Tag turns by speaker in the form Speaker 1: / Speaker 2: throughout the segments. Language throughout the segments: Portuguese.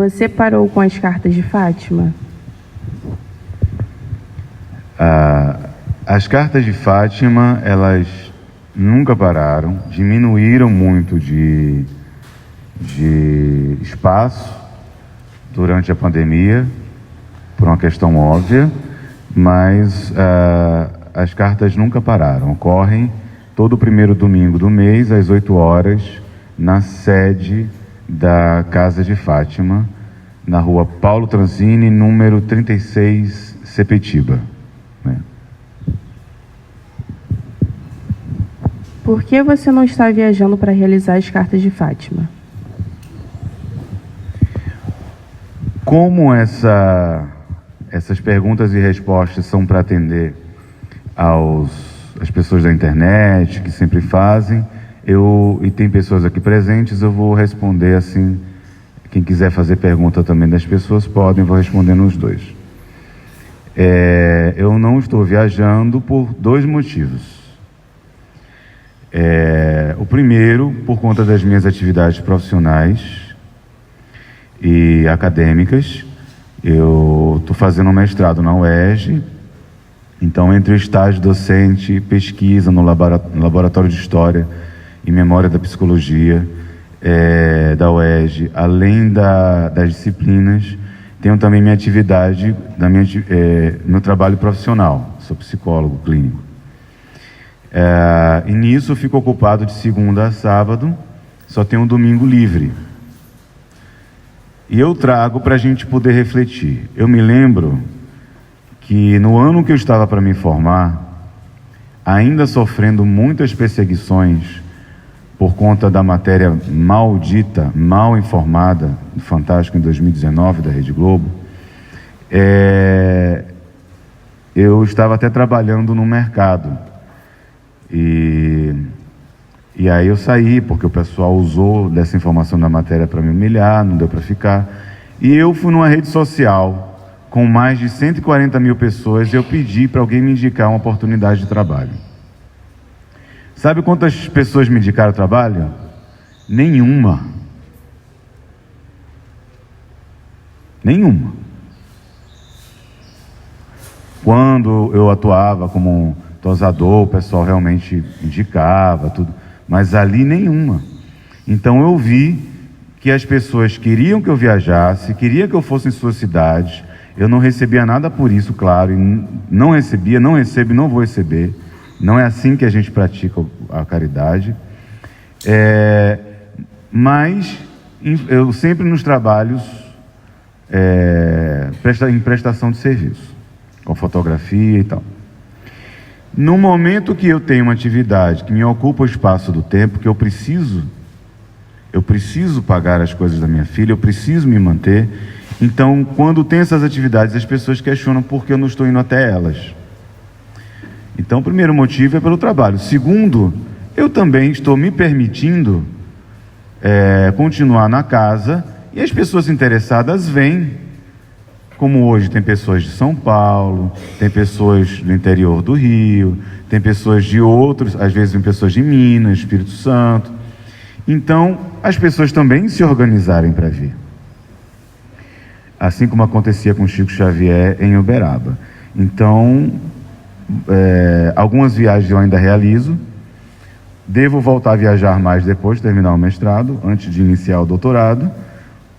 Speaker 1: Você parou com as cartas de Fátima?
Speaker 2: As cartas de Fátima, elas nunca pararam, diminuíram muito de espaço durante a pandemia, por uma questão óbvia, mas as cartas nunca pararam. Ocorrem todo primeiro domingo do mês, às 8 horas, na sede da Casa de Fátima, na rua Paulo Transini, número 36, Sepetiba.
Speaker 1: Por que você não está viajando para realizar as cartas de Fátima?
Speaker 2: Como essas perguntas e respostas são para atender as pessoas da internet, que sempre fazem, e tem pessoas aqui presentes, eu vou responder assim. Quem quiser fazer pergunta também das pessoas, podem, vou responder nos dois. Eu não estou viajando por dois motivos. O primeiro, por conta das minhas atividades profissionais e acadêmicas. Eu estou fazendo um mestrado na UERJ, então entre o estágio docente, pesquisa no Laboratório de História e Memória da Psicologia da UERJ, além das disciplinas, tenho também minha atividade, meu trabalho profissional, sou psicólogo clínico. E nisso eu fico ocupado de segunda a sábado, só tenho um domingo livre. E eu trago para a gente poder refletir. Eu me lembro que no ano que eu estava para me formar, ainda sofrendo muitas perseguições por conta da matéria maldita, mal informada, do Fantástico em 2019, da Rede Globo, eu estava até trabalhando no mercado. E aí eu saí, porque o pessoal usou dessa informação da matéria para me humilhar, não deu para ficar. E eu fui numa rede social com mais de 140 mil pessoas e eu pedi para alguém me indicar uma oportunidade de trabalho. Sabe quantas pessoas me indicaram trabalho? Nenhuma. Nenhuma. Quando eu atuava como tosador, o pessoal realmente indicava tudo, mas ali nenhuma. Então eu vi que as pessoas queriam que eu viajasse, queriam que eu fosse em suas cidades. Eu não recebia nada por isso, claro, e não recebia, não recebo e não vou receber. Não é assim que a gente pratica a caridade. Mas eu sempre nos trabalhos em prestação de serviço, com fotografia e tal. No momento que eu tenho uma atividade que me ocupa o espaço do tempo, que eu preciso pagar as coisas da minha filha, eu preciso me manter. Então, quando tem essas atividades, as pessoas questionam por que eu não estou indo até elas. Então, o primeiro motivo é pelo trabalho. Segundo, eu também estou me permitindo continuar na casa, e as pessoas interessadas vêm. Como hoje tem pessoas de São Paulo, tem pessoas do interior do Rio, tem pessoas de outros, às vezes vem pessoas de Minas, Espírito Santo. Então, as pessoas também se organizarem para vir. Assim como acontecia com Chico Xavier em Uberaba. Então, algumas viagens eu ainda realizo. Devo voltar a viajar mais depois de terminar o mestrado, antes de iniciar o doutorado.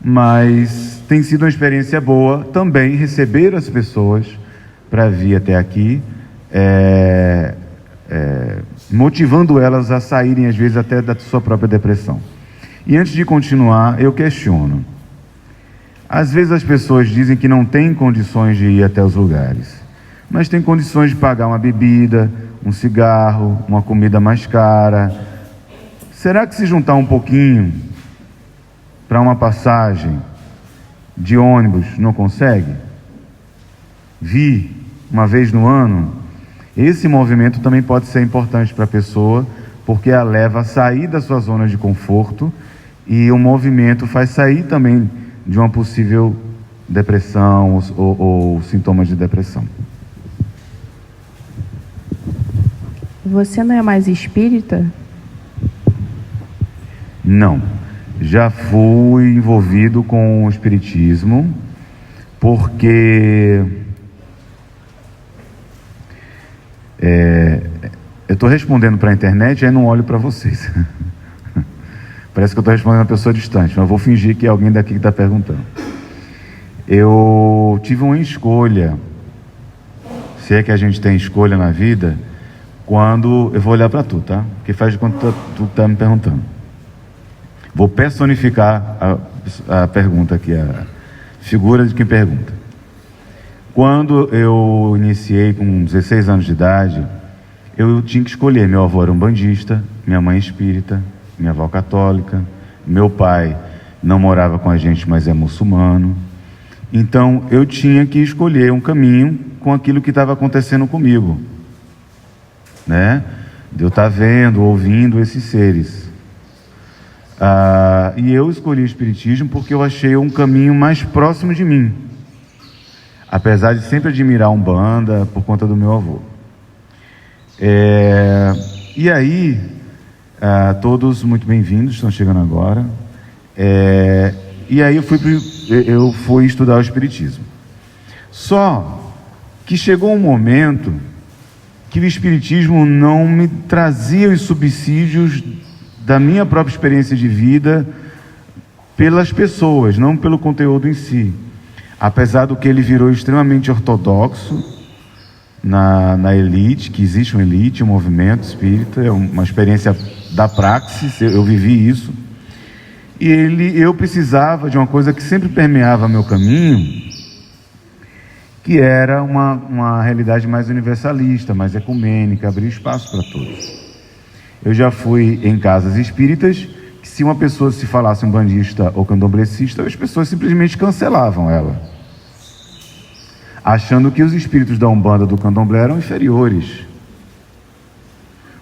Speaker 2: Mas tem sido uma experiência boa também receber as pessoas para vir até aqui, motivando elas a saírem, às vezes, até da sua própria depressão. E antes de continuar, eu questiono. Às vezes as pessoas dizem que não têm condições de ir até os lugares, mas têm condições de pagar uma bebida, um cigarro, uma comida mais cara. Será que se juntar um pouquinho para uma passagem de ônibus não consegue? Vir uma vez no ano? Esse movimento também pode ser importante para a pessoa, porque a leva a sair da sua zona de conforto, e o movimento faz sair também de uma possível depressão ou sintomas de depressão.
Speaker 1: Você não é mais espírita?
Speaker 2: Não. Já fui envolvido com o espiritismo, porque eu estou respondendo para a internet e aí não olho para vocês. Parece que eu estou respondendo a uma pessoa distante, mas eu vou fingir que é alguém daqui que está perguntando. Eu tive uma escolha, se é que a gente tem escolha na vida, quando... Eu vou olhar para tu, tá? Porque faz de conta que tu está me perguntando. Vou personificar a pergunta aqui, a figura de quem pergunta. Quando eu iniciei com 16 anos de idade, eu tinha que escolher. Meu avô era um bandista, minha mãe espírita, minha avó católica, meu pai não morava com a gente, mas é muçulmano. Então eu tinha que escolher um caminho com aquilo que estava acontecendo comigo, né? De eu estar vendo, ouvindo esses seres. E eu escolhi o espiritismo porque eu achei um caminho mais próximo de mim, apesar de sempre admirar a Umbanda por conta do meu avô. E aí, todos muito bem-vindos, estão chegando agora. E aí eu fui estudar o espiritismo. Só que chegou um momento que o espiritismo não me trazia os subsídios da minha própria experiência de vida pelas pessoas, não pelo conteúdo em si. Apesar do que ele virou extremamente ortodoxo na elite, que existe uma elite, um movimento espírita, é uma experiência da praxis, eu vivi isso. E eu precisava de uma coisa que sempre permeava meu caminho, que era uma realidade mais universalista, mais ecumênica, abrir espaço para todos. Eu já fui em casas espíritas que, se uma pessoa se falasse um bandista ou candomblecista, as pessoas simplesmente cancelavam ela, achando que os espíritos da Umbanda do Candomblé eram inferiores,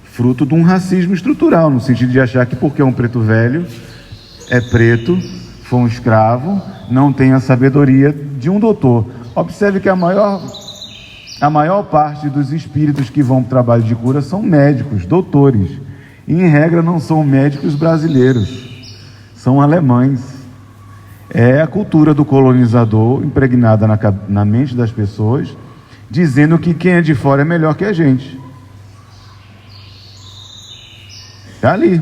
Speaker 2: fruto de um racismo estrutural, no sentido de achar que porque é um preto velho, é preto, foi um escravo, não tem a sabedoria de um doutor. Observe que a maior parte dos espíritos que vão para o trabalho de cura são médicos, doutores. E, em regra, não são médicos brasileiros, são alemães. É a cultura do colonizador impregnada na mente das pessoas, dizendo que quem é de fora é melhor que a gente. Está ali.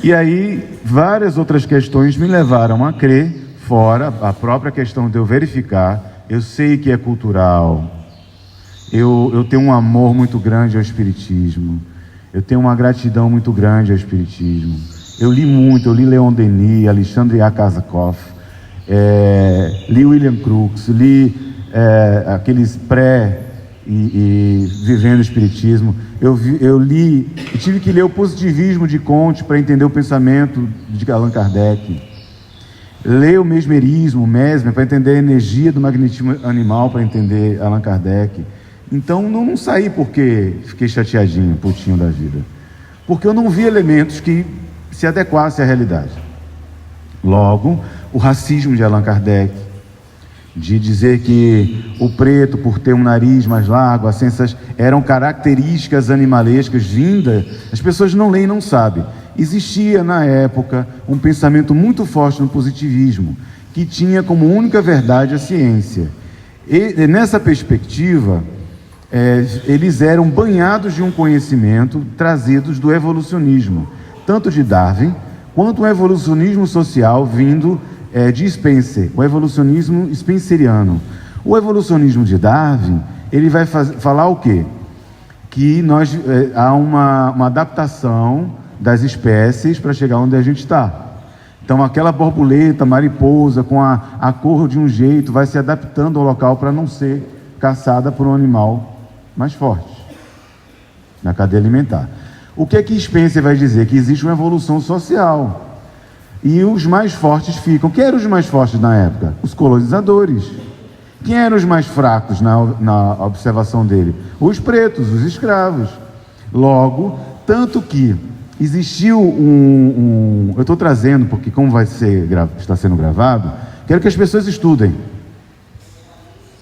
Speaker 2: E aí, várias outras questões me levaram a crer, fora a própria questão de eu verificar. Eu sei que é cultural, eu tenho um amor muito grande ao espiritismo, eu tenho uma gratidão muito grande ao espiritismo. Eu li muito, eu li Leon Denis, Alexandre Akazakov, li William Crookes, li aqueles e vivendo o espiritismo. Eu li e tive que ler o Positivismo de Comte para entender o pensamento de Allan Kardec. Ler o Mesmerismo, o Mesmer, para entender a energia do magnetismo animal, para entender Allan Kardec. Então não saí porque fiquei chateadinho, putinho da vida, porque eu não vi elementos que se adequassem à realidade. Logo, o racismo de Allan Kardec, de dizer que o preto, por ter um nariz mais largo, essas eram características animalescas vindas, as pessoas não leem e não sabem. Existia na época um pensamento muito forte no positivismo, que tinha como única verdade a ciência. E nessa perspectiva, eles eram banhados de um conhecimento trazidos do evolucionismo, tanto de Darwin, quanto o evolucionismo social vindo de Spencer, o evolucionismo spenceriano. O evolucionismo de Darwin, ele vai falar o quê? Que há uma adaptação das espécies para chegar onde a gente está. Então aquela borboleta, mariposa, com a cor de um jeito, vai se adaptando ao local para não ser caçada por um animal mais forte na cadeia alimentar. O que é que Spencer vai dizer? Que existe uma evolução social. E os mais fortes ficam. Quem eram os mais fortes na época? Os colonizadores. Quem eram os mais fracos na observação dele? Os pretos, os escravos. Logo, tanto que existiu eu estou trazendo, porque como está sendo gravado, quero que as pessoas estudem.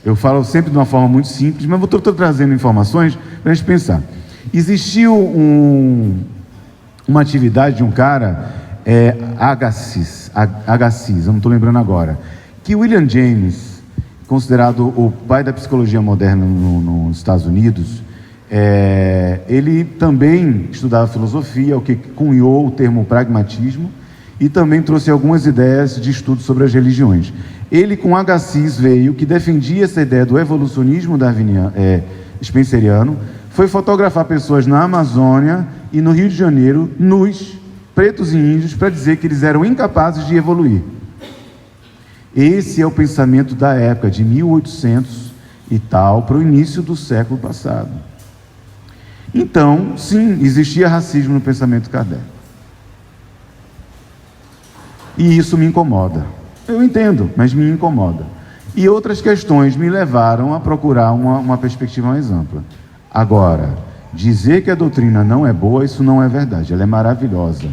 Speaker 2: Eu falo sempre de uma forma muito simples, mas estou trazendo informações para a gente pensar. Existiu uma atividade de um cara Agassiz, eu não estou lembrando agora, que William James, considerado o pai da psicologia moderna nos Estados Unidos, ele também estudava filosofia, o que cunhou o termo pragmatismo, e também trouxe algumas ideias de estudo sobre as religiões. Ele, com Agassiz, veio, que defendia essa ideia do evolucionismo spenceriano, foi fotografar pessoas na Amazônia e no Rio de Janeiro, nus, pretos e índios, para dizer que eles eram incapazes de evoluir. Esse é o pensamento da época, de 1800 e tal, para o início do século passado. Então, sim, existia racismo no pensamento de Kardec. E isso me incomoda. Eu entendo, mas me incomoda. E outras questões me levaram a procurar uma perspectiva mais ampla. Agora, dizer que a doutrina não é boa, isso não é verdade. Ela é maravilhosa.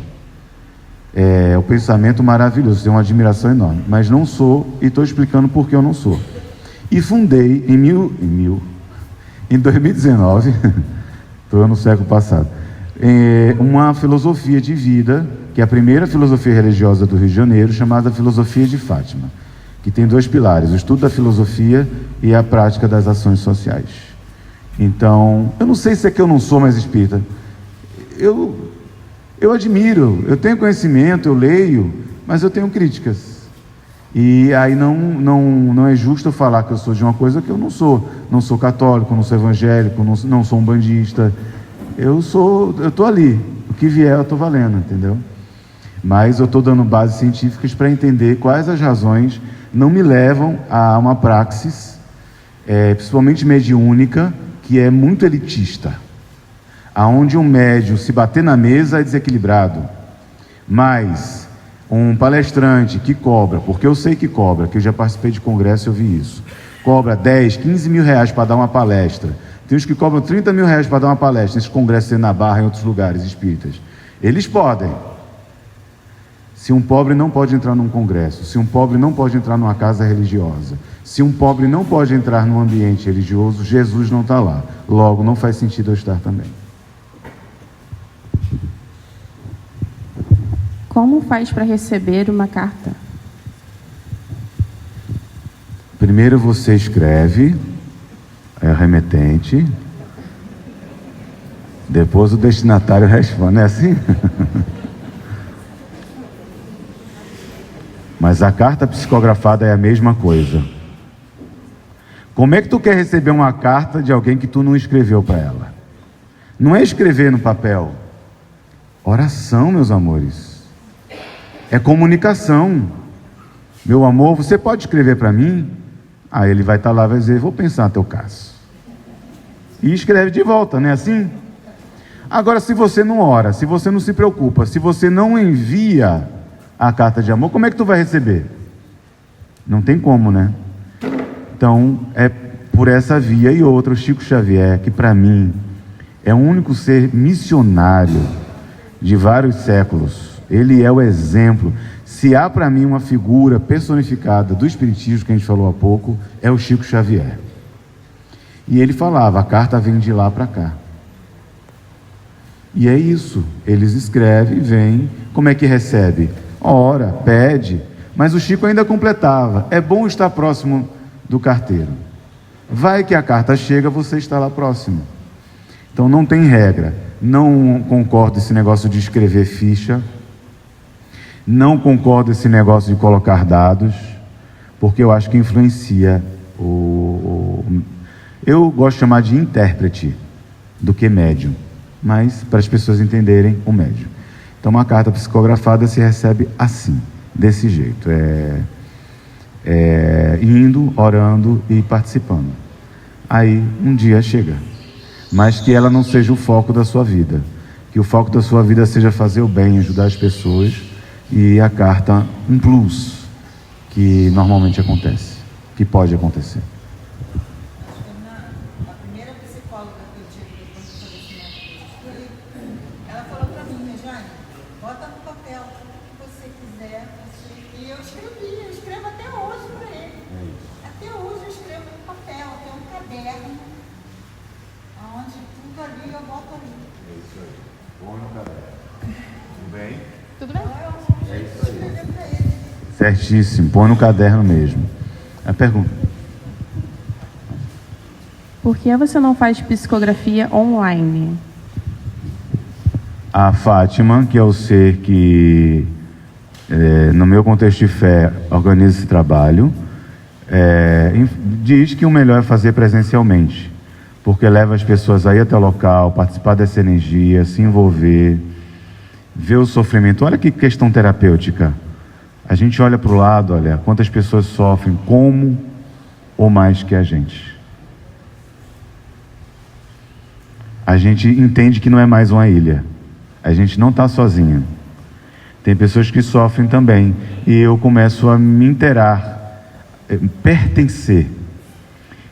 Speaker 2: É o pensamento maravilhoso, tenho uma admiração enorme. Mas não sou, e estou explicando por que eu não sou. E fundei em 2019, estou no século passado, uma filosofia de vida, que é a primeira filosofia religiosa do Rio de Janeiro, chamada Filosofia de Fátima, que tem 2 pilares, o estudo da filosofia e a prática das ações sociais. Então, eu não sei se é que eu não sou mais espírita. Eu admiro, eu tenho conhecimento, eu leio, mas eu tenho críticas. E aí não é justo eu falar que eu sou de uma coisa que eu não sou. Não sou católico, não sou evangélico, não sou um bandista. Eu estou ali. O que vier eu estou valendo, entendeu? Mas eu estou dando bases científicas para entender quais as razões não me levam a uma praxis, principalmente mediúnica, que é muito elitista, aonde um médium se bater na mesa é desequilibrado, mas um palestrante que cobra, porque eu sei que cobra, que eu já participei de congresso e eu vi isso, cobra 10, 15 mil reais para dar uma palestra, tem uns que cobram 30 mil reais para dar uma palestra, nesses congressos na Barra e em outros lugares espíritas, eles podem. Se um pobre não pode entrar num congresso, se um pobre não pode entrar numa casa religiosa, se um pobre não pode entrar num ambiente religioso, Jesus não está lá. Logo, não faz sentido eu estar também.
Speaker 1: Como faz para receber uma carta?
Speaker 2: Primeiro você escreve, é remetente, depois o destinatário responde. É assim? Mas a carta psicografada é a mesma coisa. Como é que tu quer receber uma carta de alguém que tu não escreveu para ela? Não é escrever no papel. Oração, meus amores. É comunicação. Meu amor, você pode escrever para mim? Aí ele vai estar lá e vai dizer, vou pensar no teu caso. E escreve de volta, não é assim? Agora, se você não ora, se você não se preocupa, se você não envia a carta de amor, como é que tu vai receber? Não tem como, né? Então, é por essa via. E outra, o Chico Xavier, que para mim é o único ser missionário de vários séculos. Ele é o exemplo. Se há para mim uma figura personificada do espiritismo, que a gente falou há pouco, é o Chico Xavier. E ele falava, a carta vem de lá para cá. E é isso, eles escrevem, vêm. Como é que recebe? Ora, pede, mas o Chico ainda completava, é bom estar próximo do carteiro. Vai que a carta chega, você está lá próximo. Então não tem regra. Não concordo esse negócio de escrever ficha, não concordo esse negócio de colocar dados, porque eu acho que influencia eu gosto de chamar de intérprete do que médium, mas para as pessoas entenderem o médium. Então uma carta psicografada se recebe assim, desse jeito, indo, orando e participando. Aí um dia chega, mas que ela não seja o foco da sua vida, que o foco da sua vida seja fazer o bem, ajudar as pessoas, e a carta um plus, que normalmente acontece, que pode acontecer.
Speaker 3: A primeira psicóloga que eu tive depois do falecimento do espírito, ela falou para mim, Jane, bota no papel tudo que você quiser, e eu escrevo até hoje para ele. Até hoje eu escrevo no papel, tem um caderno, onde tudo ali eu boto ali.
Speaker 2: É isso aí. Põe no caderno. Tudo bem?
Speaker 1: Tudo bem?
Speaker 2: Certíssimo, põe no caderno mesmo. A pergunta.
Speaker 1: Por que você não faz psicografia online?
Speaker 2: A Fátima, que é o ser que, no meu contexto de fé, organiza esse trabalho, diz que o melhor é fazer presencialmente, porque leva as pessoas a ir até o local, participar dessa energia, se envolver, ver o sofrimento. Olha que questão terapêutica. A gente olha para o lado, olha quantas pessoas sofrem, como ou mais que a gente. A gente entende que não é mais uma ilha. A gente não está sozinho. Tem pessoas que sofrem também. E eu começo a me inteirar, pertencer.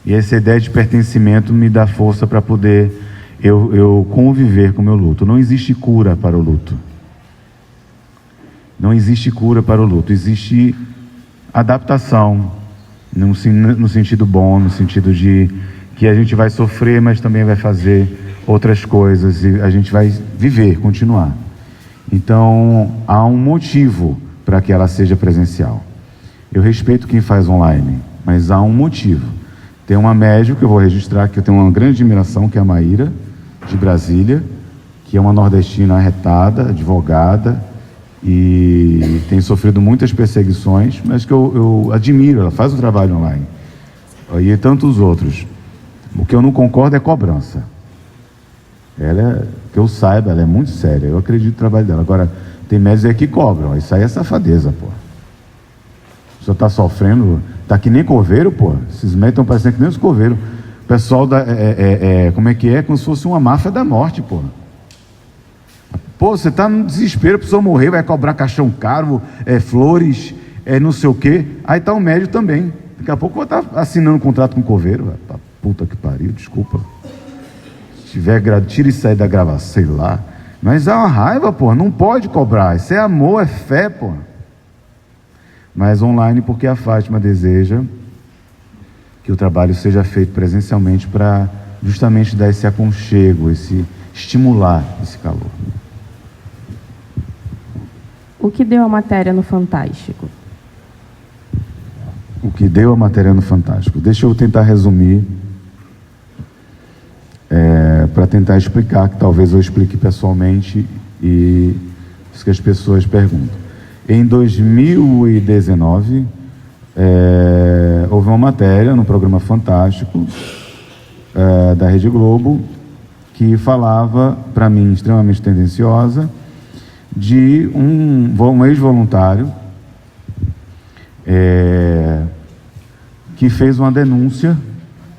Speaker 2: E essa ideia de pertencimento me dá força para poder eu conviver com o meu luto. Não existe cura para o luto. Não existe cura para o luto. Existe adaptação, no sentido bom, no sentido de que a gente vai sofrer, mas também vai fazer outras coisas e a gente vai viver, continuar. Então, há um motivo para que ela seja presencial. Eu respeito quem faz online, mas há um motivo. Tem uma médium que eu vou registrar, que eu tenho uma grande admiração, que é a Maíra, de Brasília, que é uma nordestina arretada, advogada, e tem sofrido muitas perseguições, mas que eu admiro, ela faz o trabalho online. E tantos outros. O que eu não concordo é cobrança. Ela, que eu saiba, ela é muito séria, eu acredito no trabalho dela. Agora, tem médicos aí que cobram, isso aí é safadeza, pô. A pessoa está sofrendo, está que nem coveiro, pô. Esses médicos estão parecendo que nem os coveiros. O pessoal, como é que é? Como se fosse uma máfia da morte, pô. Pô, você está no desespero, a pessoa morrer, vai cobrar caixão caro, flores, não sei o quê. Aí está o médico também. Daqui a pouco eu vou estar assinando um contrato com o coveiro. Puta que pariu, desculpa. Se tiver, tira isso aí da gravação, sei lá. Mas é uma raiva, pô, não pode cobrar. Isso é amor, é fé, pô. Mas online, porque a Fátima deseja que o trabalho seja feito presencialmente para justamente dar esse aconchego, estimular esse calor.
Speaker 1: O que deu a matéria no Fantástico?
Speaker 2: O que deu a matéria no Fantástico? Deixa eu tentar resumir, para tentar explicar, que talvez eu explique pessoalmente e isso que as pessoas perguntam. Em 2019, houve uma matéria no programa Fantástico da Rede Globo que falava, para mim, extremamente tendenciosa, de um ex-voluntário que fez uma denúncia,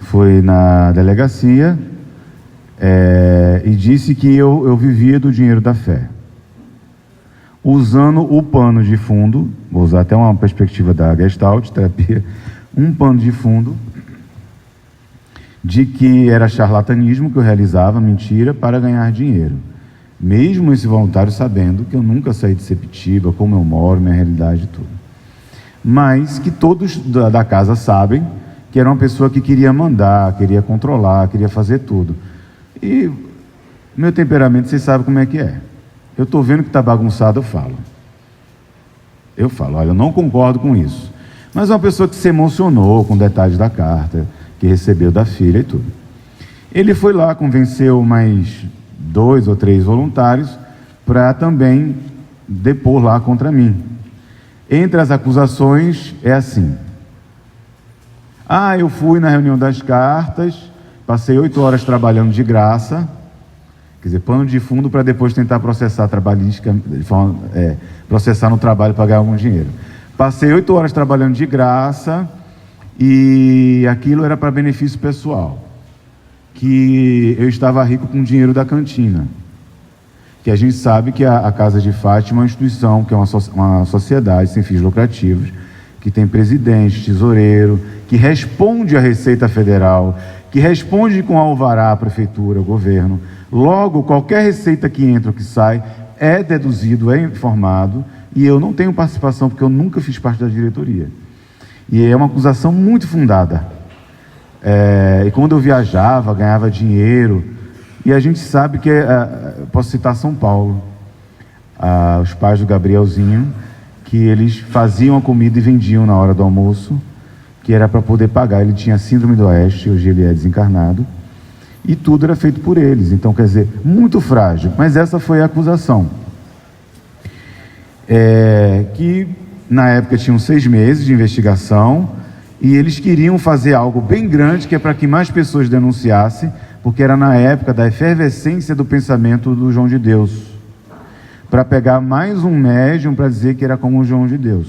Speaker 2: foi na delegacia, e disse que eu vivia do dinheiro da fé, usando o pano de fundo, vou usar até uma perspectiva da Gestalt, terapia, um pano de fundo, de que era charlatanismo que eu realizava, mentira, para ganhar dinheiro. Mesmo esse voluntário sabendo que eu nunca saí de Sepetiba, como eu moro, minha realidade e tudo. Mas que todos da casa sabem que era uma pessoa que queria mandar, queria controlar, queria fazer tudo. E meu temperamento, vocês sabem como é que é. Eu estou vendo que está bagunçado, eu falo. Olha, eu não concordo com isso. Mas é uma pessoa que se emocionou com detalhes da carta, que recebeu da filha e tudo. Ele foi lá, convenceu mais 2 ou 3 voluntários para também depor lá contra mim. Entre as acusações é assim: eu fui na reunião das cartas, passei 8 horas trabalhando de graça, quer dizer, pano de fundo para depois tentar processar trabalhística, processar no trabalho para ganhar algum dinheiro. Passei 8 horas trabalhando de graça e aquilo era para benefício pessoal, que eu estava rico com o dinheiro da cantina, que a gente sabe que a Casa de Fátima é uma instituição, que é uma sociedade sem fins lucrativos, que tem presidente, tesoureiro, que responde à Receita Federal, que responde com alvará à prefeitura, ao governo. Logo, qualquer receita que entra ou que sai é deduzido, é informado, e eu não tenho participação porque eu nunca fiz parte da diretoria. E é uma acusação muito fundada. E quando eu viajava, ganhava dinheiro, e a gente sabe que, posso citar São Paulo, os pais do Gabrielzinho, que eles faziam a comida e vendiam na hora do almoço, que era para poder pagar. Ele tinha síndrome do Oeste, hoje ele é desencarnado, e tudo era feito por eles. Então, quer dizer, muito frágil. Mas essa foi a acusação. Que na época tinham 6 meses de investigação, e eles queriam fazer algo bem grande, que é para que mais pessoas denunciassem, porque era na época da efervescência do pensamento do João de Deus, para pegar mais um médium para dizer que era como o João de Deus.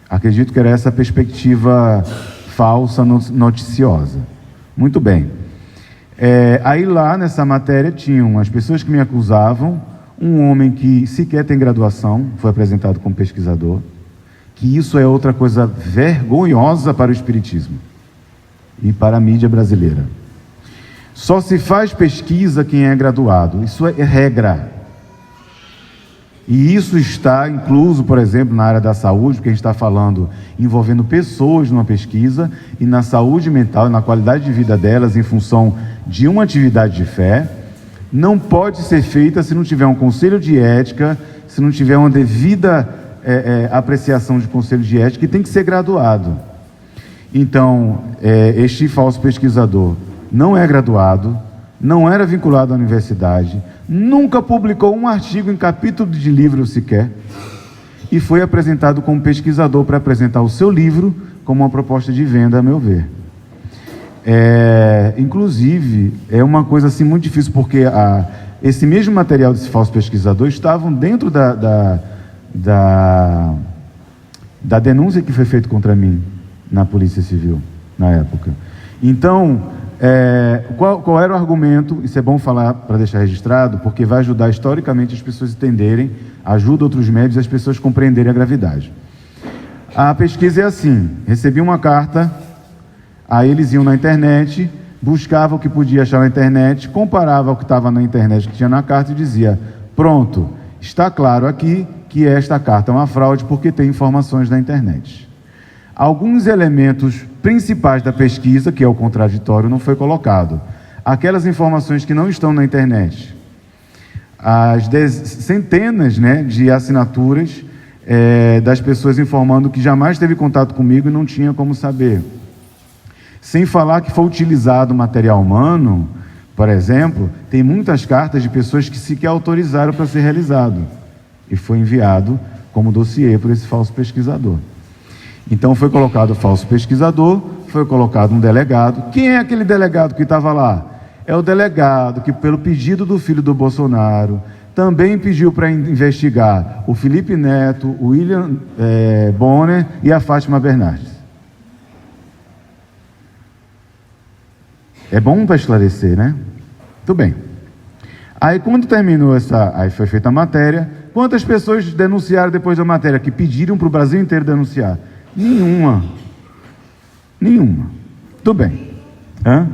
Speaker 2: Acredito que era essa a perspectiva falsa, noticiosa. Muito bem. Aí lá nessa matéria tinham as pessoas que me acusavam, um homem que sequer tem graduação, foi apresentado como pesquisador, que isso é outra coisa vergonhosa para o espiritismo e para a mídia brasileira. Só se faz pesquisa quem é graduado, isso é regra. E isso está incluso, por exemplo, na área da saúde, porque a gente está falando envolvendo pessoas numa pesquisa, e na saúde mental, na qualidade de vida delas, em função de uma atividade de fé, não pode ser feita se não tiver um conselho de ética, se não tiver uma devida apreciação de conselho de ética, que tem que ser graduado. Então, este falso pesquisador não é graduado, não era vinculado à universidade, nunca publicou um artigo em capítulo de livro sequer, e foi apresentado como pesquisador para apresentar o seu livro como uma proposta de venda, a meu ver. Inclusive, é uma coisa assim muito difícil, porque esse mesmo material desse falso pesquisador estavam dentro da denúncia que foi feita contra mim na Polícia Civil, na época. Então, qual era o argumento? Isso é bom falar para deixar registrado, porque vai ajudar historicamente as pessoas a entenderem, ajuda outros médios e as pessoas compreenderem a gravidade. A pesquisa é assim: recebi uma carta, aí eles iam na internet, buscavam o que podia achar na internet, comparava o que estava na internet que tinha na carta e dizia: pronto, está claro aqui que esta carta é uma fraude porque tem informações na internet. Alguns elementos principais da pesquisa, que é o contraditório, não foi colocado. Aquelas informações que não estão na internet, as centenas, de assinaturas das pessoas informando que jamais teve contato comigo e não tinha como saber. Sem falar que foi utilizado material humano, por exemplo, tem muitas cartas de pessoas que sequer autorizaram para ser realizado, e foi enviado como dossiê por esse falso pesquisador. Então foi colocado o falso pesquisador, foi colocado um delegado. Quem é aquele delegado que estava lá? É o delegado que, pelo pedido do filho do Bolsonaro, também pediu para investigar o Felipe Neto, o William Bonner e a Fátima Bernardes. É bom para esclarecer, né? Tudo bem. Aí quando terminou aí foi feita a matéria. Quantas pessoas denunciaram depois da matéria, que pediram para o Brasil inteiro denunciar? Nenhuma. Tudo bem. Minha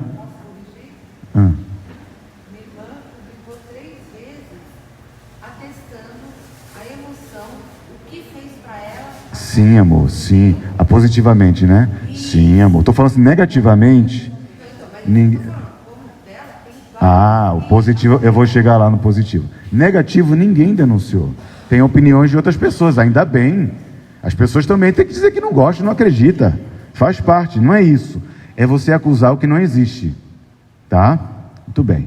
Speaker 2: irmã publicou 3 vezes atestando a emoção, o que fez para ela. Sim, amor, sim. Positivamente, né? Sim, amor. Estou falando assim, negativamente. Ninguém... o positivo, eu vou chegar lá no positivo. Negativo, ninguém denunciou. Tem opiniões de outras pessoas, ainda bem. As pessoas também têm que dizer que não gostam, não acreditam. Faz parte, não é isso. É você acusar o que não existe. Tá? Muito bem.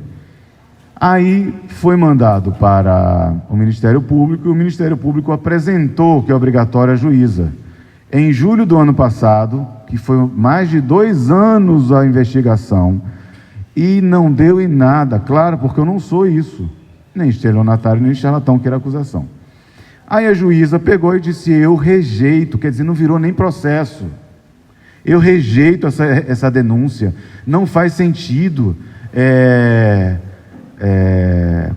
Speaker 2: Aí foi mandado para o Ministério Público, e o Ministério Público apresentou que é obrigatória a juíza. Em julho do ano passado, que foi mais de 2 anos a investigação, e não deu em nada, claro, porque eu não sou isso, nem estelionatário, nem charlatão, que era a acusação. Aí a juíza pegou e disse: eu rejeito, quer dizer, não virou nem processo. Eu rejeito essa denúncia. Não faz sentido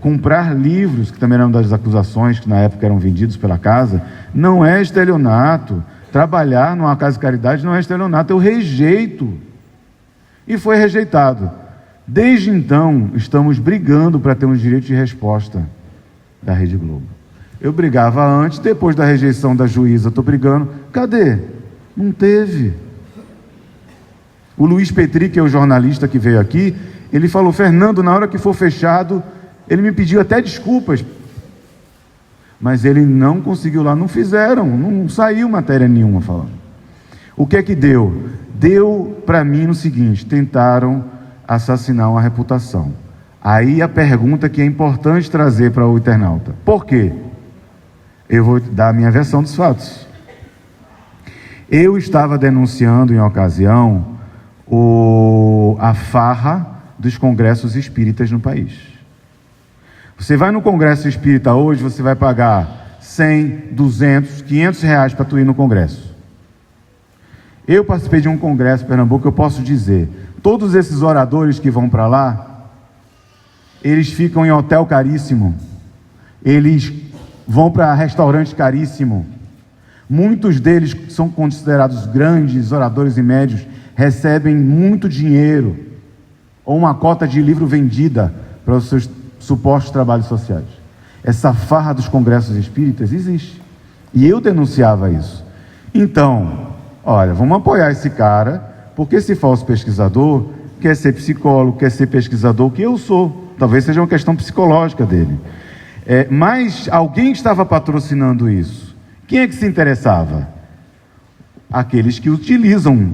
Speaker 2: comprar livros, que também eram das acusações que na época eram vendidos pela casa. Não é estelionato. Trabalhar numa casa de caridade não é estelionato. Eu rejeito. E foi rejeitado. Desde então, estamos brigando para ter um direito de resposta da Rede Globo. Eu brigava antes, depois da rejeição da juíza, estou brigando. Cadê? Não teve. O Luiz Petri, que é o jornalista que veio aqui, ele falou: Fernando, na hora que for fechado, ele me pediu até desculpas. Mas ele não conseguiu lá, não fizeram, não saiu matéria nenhuma falando. O que é que deu? Deu para mim no seguinte: tentaram assassinar uma reputação. Aí a pergunta que é importante trazer para o internauta: por quê? Eu vou dar a minha versão dos fatos. Eu estava denunciando em ocasião a farra dos congressos espíritas no país. Você vai no congresso espírita hoje, você vai pagar 100, 200, 500 reais para tu ir no congresso. Eu participei de um congresso em Pernambuco, eu posso dizer, todos esses oradores que vão para lá, eles ficam em hotel caríssimo, eles vão para restaurante caríssimo. Muitos deles que são considerados grandes oradores e médios recebem muito dinheiro ou uma cota de livro vendida para os seus supostos trabalhos sociais. Essa farra dos congressos espíritas existe. E eu denunciava isso. Então, olha, vamos apoiar esse cara, porque esse falso pesquisador quer ser psicólogo, quer ser pesquisador, que eu sou. Talvez seja uma questão psicológica dele. Mas alguém estava patrocinando isso. Quem é que se interessava? Aqueles que utilizam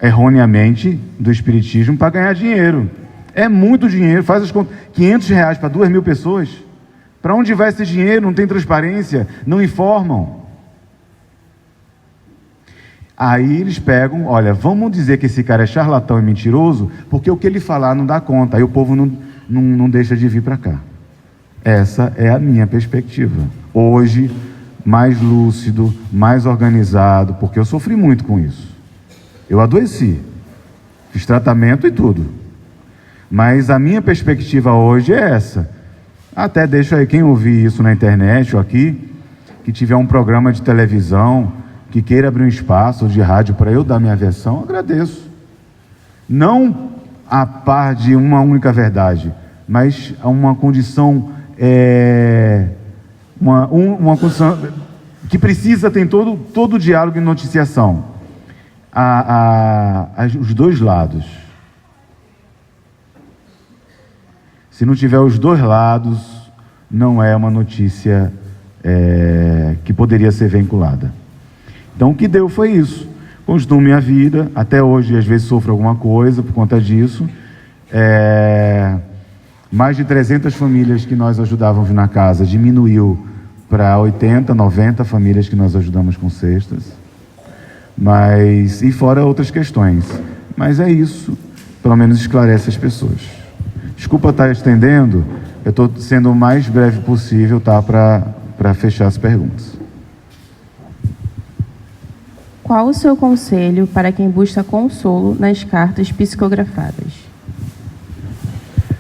Speaker 2: erroneamente do espiritismo para ganhar dinheiro. É muito dinheiro, faz as contas, 500 reais para 2.000 pessoas. Para onde vai esse dinheiro? Não tem transparência, não informam. Aí eles pegam, olha, vamos dizer que esse cara é charlatão e mentiroso, porque o que ele falar não dá conta, aí o povo não deixa de vir para cá. Essa é a minha perspectiva. Hoje, mais lúcido, mais organizado, porque eu sofri muito com isso. Eu adoeci, fiz tratamento e tudo. Mas a minha perspectiva hoje é essa. Até deixo aí quem ouvir isso na internet ou aqui, que tiver um programa de televisão, que queira abrir um espaço de rádio para eu dar minha versão, agradeço. Não a par de uma única verdade, mas a uma condição, uma condição que precisa ter todo o diálogo e noticiação. Os dois lados. Se não tiver os dois lados, não é uma notícia que poderia ser vinculada. Então o que deu foi isso. Continuo minha vida, até hoje às vezes sofro alguma coisa por conta disso. Mais de 300 famílias que nós ajudávamos na casa diminuiu para 80, 90 famílias que nós ajudamos com cestas. E fora outras questões. Mas é isso, pelo menos esclarece as pessoas. Desculpa estar estendendo, eu estou sendo o mais breve possível, tá, para fechar as perguntas.
Speaker 1: Qual o seu conselho para quem busca consolo nas cartas psicografadas?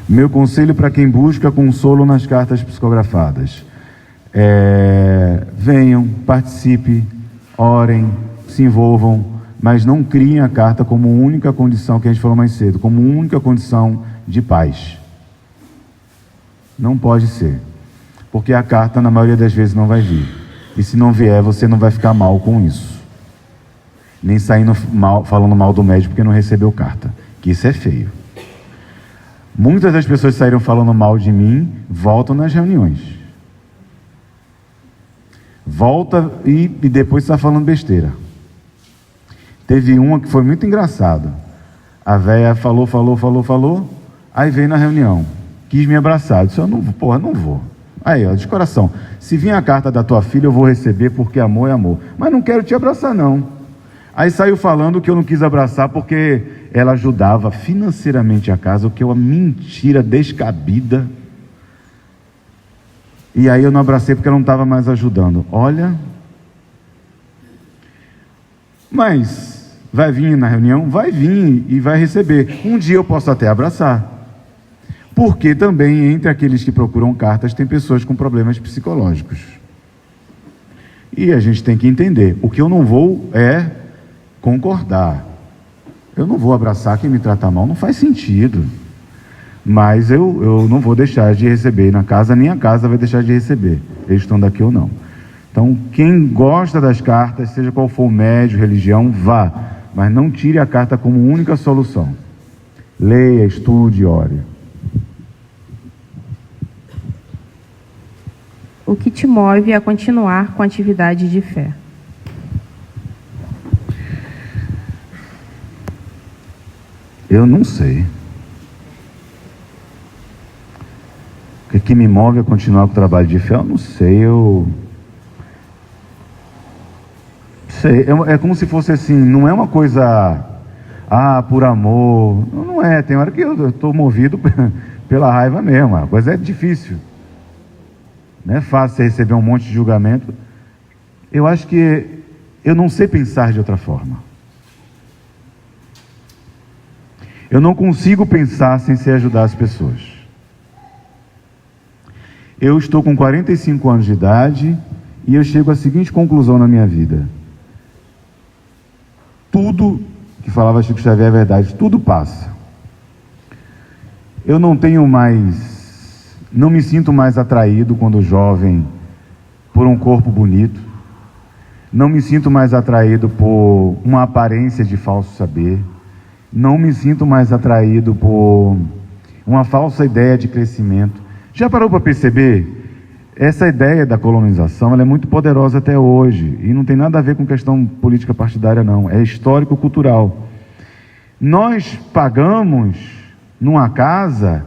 Speaker 2: Meu conselho para quem busca consolo nas cartas psicografadas: venham, participem, orem, se envolvam, mas não criem a carta como única condição, que a gente falou mais cedo, como única condição de paz. Não pode ser, porque a carta na maioria das vezes não vai vir, e se não vier, você não vai ficar mal com isso, nem saindo falando mal do médico porque não recebeu carta, que isso é feio. Muitas das pessoas que saíram falando mal de mim voltam nas reuniões, volta e depois está falando besteira. Teve uma que foi muito engraçada. A véia falou, aí veio na reunião, quis me abraçar. Eu disse: não vou. Aí, ó, de coração, se vir a carta da tua filha, eu vou receber, porque amor é amor. Mas não quero te abraçar, não. Aí saiu falando que eu não quis abraçar porque ela ajudava financeiramente a casa, o que é uma mentira descabida. E aí eu não abracei porque ela não estava mais ajudando. Olha, mas vai vir na reunião? Vai vir e vai receber. Um dia eu posso até abraçar. Porque também entre aqueles que procuram cartas tem pessoas com problemas psicológicos. E a gente tem que entender. O que eu não vou é concordar. Eu não vou abraçar quem me trata mal, não faz sentido. Mas eu não vou deixar de receber na casa, nem a casa vai deixar de receber, eles estão daqui ou não. Então, quem gosta das cartas, seja qual for o médio, religião, vá, mas não tire a carta como única solução. Leia, estude, ore.
Speaker 1: O que te move a continuar com a atividade de fé?
Speaker 2: Eu não sei. O que me move a continuar com o trabalho de fé? Eu não sei. Sei. É como se fosse assim, não é uma coisa, por amor. Não é. Tem hora que eu estou movido pela raiva mesmo. A coisa é difícil. Não é fácil você receber um monte de julgamento. Eu acho que eu não sei pensar de outra forma. Eu não consigo pensar sem ser ajudar as pessoas. Eu estou com 45 anos de idade e eu chego à seguinte conclusão na minha vida. Tudo que falava Chico Xavier é verdade, tudo passa. Eu não me sinto mais atraído quando jovem por um corpo bonito. Não me sinto mais atraído por uma aparência de falso saber. Não me sinto mais atraído por uma falsa ideia de crescimento. Já parou para perceber? Essa ideia da colonização, ela é muito poderosa até hoje. E não tem nada a ver com questão política partidária, não. É histórico-cultural. Nós pagamos, numa casa,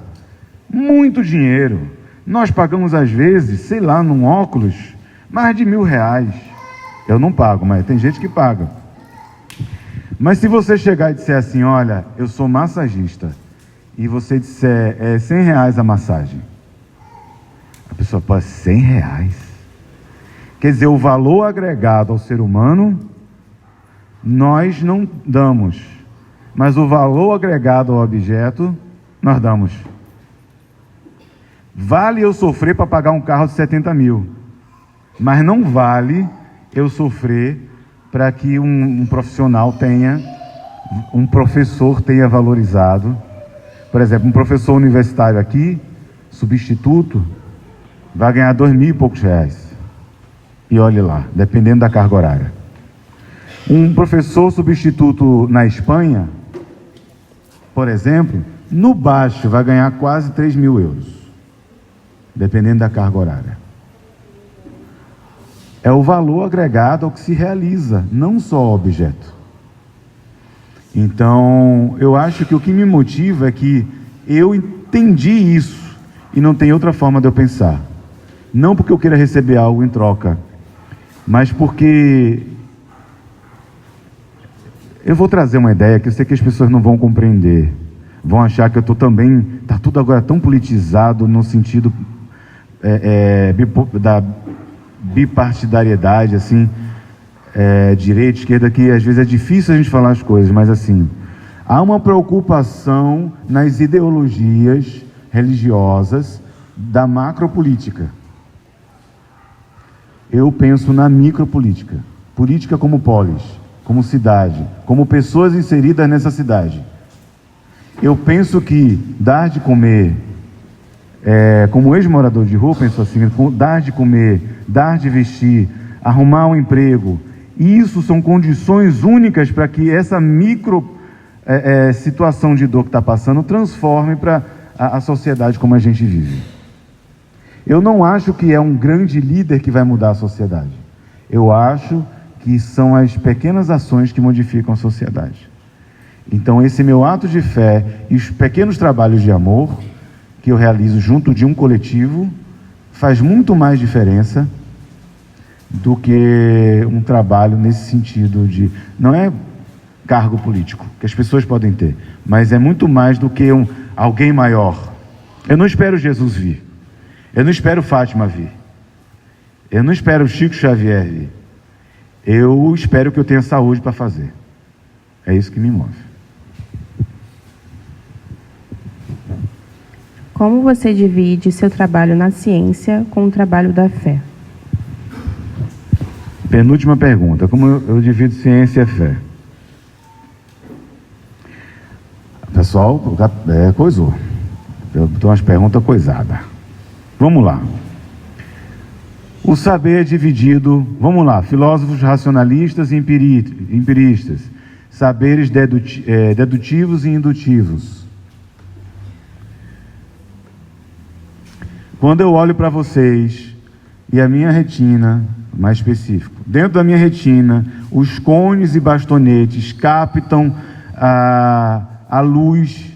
Speaker 2: muito dinheiro. Nós pagamos, às vezes, sei lá, num óculos, mais de R$1.000. Eu não pago, mas tem gente que paga. Mas se você chegar e disser assim, olha, eu sou massagista, e você disser, R$100 a massagem, a pessoa pode, R$100? Quer dizer, o valor agregado ao ser humano, nós não damos, mas o valor agregado ao objeto, nós damos. Vale eu sofrer para pagar um carro de 70 mil, mas não vale eu sofrer para que um profissional tenha, um professor tenha valorizado. Por exemplo, um professor universitário aqui, substituto, vai ganhar R$2.000 e poucos. E olhe lá, dependendo da carga horária. Um professor substituto na Espanha, por exemplo, no baixo vai ganhar quase 3.000 euros, dependendo da carga horária. É o valor agregado ao que se realiza, não só ao objeto. Então, eu acho que o que me motiva é que eu entendi isso e não tem outra forma de eu pensar. Não porque eu queira receber algo em troca, mas porque eu vou trazer uma ideia que eu sei que as pessoas não vão compreender. Vão achar que eu estou também... Está tudo agora tão politizado no sentido da bipartidariedade, assim, direita, esquerda, que às vezes é difícil a gente falar as coisas, mas assim, há uma preocupação nas ideologias religiosas da macropolítica. Eu penso na micropolítica, política como polis, como cidade, como pessoas inseridas nessa cidade. Eu penso que dar de comer, como ex-morador de rua, penso assim, dar de comer, dar de vestir, arrumar um emprego, isso são condições únicas para que essa situação de dor que está passando transforme para a sociedade como a gente vive. Eu não acho que é um grande líder que vai mudar a sociedade. Eu acho que são as pequenas ações que modificam a sociedade. Então esse meu ato de fé e os pequenos trabalhos de amor que eu realizo junto de um coletivo faz muito mais diferença do que um trabalho nesse sentido de... Não é cargo político, que as pessoas podem ter, mas é muito mais do que alguém maior. Eu não espero Jesus vir. Eu não espero Fátima vir. Eu não espero Chico Xavier vir. Eu espero que eu tenha saúde para fazer. É isso que me move.
Speaker 1: Como você divide seu trabalho na ciência com o trabalho da fé?
Speaker 2: Penúltima pergunta. Como eu divido ciência e fé? Pessoal, coisou. Eu tenho umas perguntas coisadas. Vamos lá. O saber é dividido... Vamos lá. Filósofos racionalistas e empiristas. Saberes dedutivos e indutivos. Quando eu olho para vocês, e a minha retina, mais específico, dentro da minha retina, os cones e bastonetes captam a luz,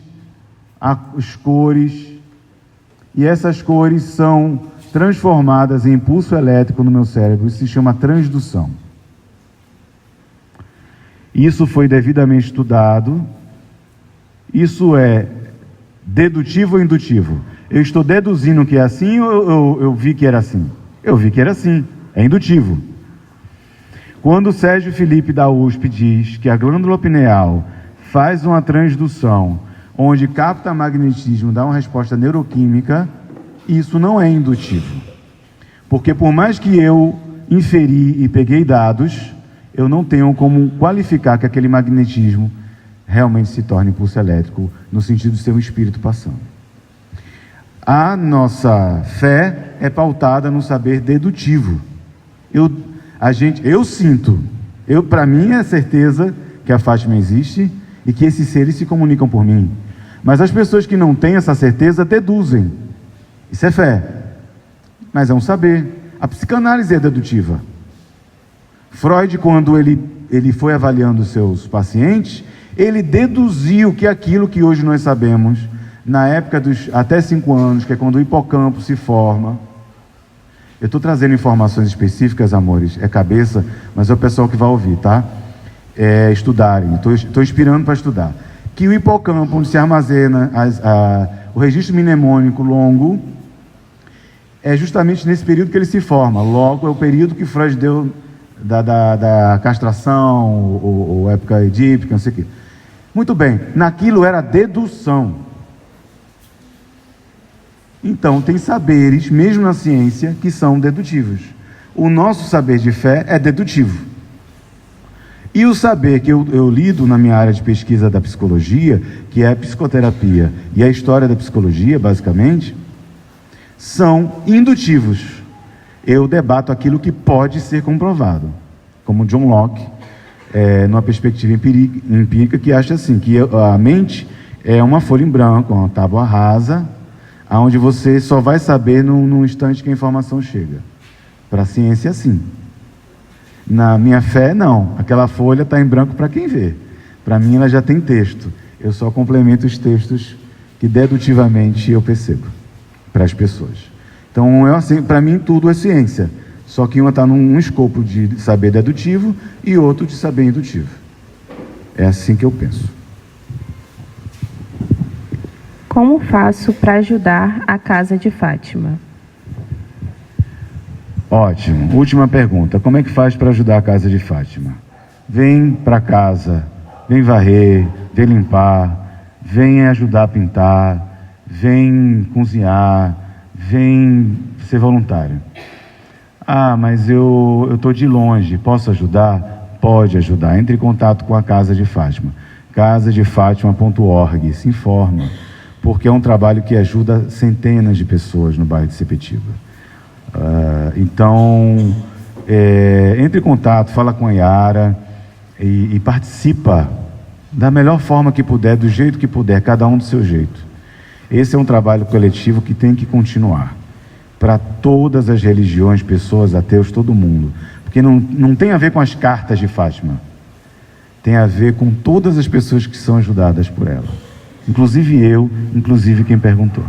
Speaker 2: as cores, e essas cores são transformadas em impulso elétrico no meu cérebro. Isso se chama transdução. Isso foi devidamente estudado. Isso é dedutivo ou indutivo? Eu estou deduzindo que é assim ou eu vi que era assim? Eu vi que era assim. É indutivo. Quando o Sérgio Felipe da USP diz que a glândula pineal faz uma transdução onde capta magnetismo, dá uma resposta neuroquímica, isso não é indutivo. Porque por mais que eu inferi e peguei dados, eu não tenho como qualificar que aquele magnetismo realmente se torne impulso elétrico, no sentido de ser um espírito passando. A nossa fé é pautada no saber dedutivo. Eu sinto, para mim é certeza que a Fátima existe e que esses seres se comunicam por mim. Mas as pessoas que não têm essa certeza deduzem. Isso é fé, mas é um saber. A psicanálise é dedutiva. Freud, quando ele foi avaliando os seus pacientes, ele deduziu que aquilo que hoje nós sabemos, na época dos até 5 anos, que é quando o hipocampo se forma. Eu estou trazendo informações específicas, amores, é cabeça, mas é o pessoal que vai ouvir, tá? Estudarem, estou inspirando para estudar. Que o hipocampo, onde se armazena o registro mnemônico longo, é justamente nesse período que ele se forma. Logo, é o período que Freud deu da castração, ou época edípica, não sei o quê. Muito bem, naquilo era dedução. Então, tem saberes, mesmo na ciência, que são dedutivos. O nosso saber de fé é dedutivo. E o saber que eu lido na minha área de pesquisa da psicologia, que é a psicoterapia e a história da psicologia, basicamente, são indutivos. Eu debato aquilo que pode ser comprovado, como John Locke, numa perspectiva empírica, que acha assim, que a mente é uma folha em branco, uma tábua rasa, onde você só vai saber no instante que a informação chega. Para a ciência, sim. Na minha fé, não. Aquela folha está em branco para quem vê. Para mim, ela já tem texto. Eu só complemento os textos que dedutivamente eu percebo para as pessoas. Então, assim, para mim, tudo é ciência. Só que uma está num escopo de saber dedutivo e outro de saber indutivo. É assim que eu penso.
Speaker 1: Como faço para ajudar a Casa de Fátima?
Speaker 2: Ótimo. Última pergunta. Como é que faz para ajudar a Casa de Fátima? Vem para casa, vem varrer, vem limpar, vem ajudar a pintar, vem cozinhar, vem ser voluntário. Ah, mas eu estou de longe, posso ajudar? Pode ajudar. Entre em contato com a Casa de Fátima. casadefatima.org. Se informa, porque é um trabalho que ajuda centenas de pessoas no bairro de Sepetiba. Então, entre em contato, fala com a Yara e participa da melhor forma que puder, do jeito que puder, cada um do seu jeito. Esse é um trabalho coletivo que tem que continuar para todas as religiões, pessoas, ateus, todo mundo, porque não tem a ver com as cartas de Fátima, tem a ver com todas as pessoas que são ajudadas por ela, inclusive eu, inclusive quem perguntou.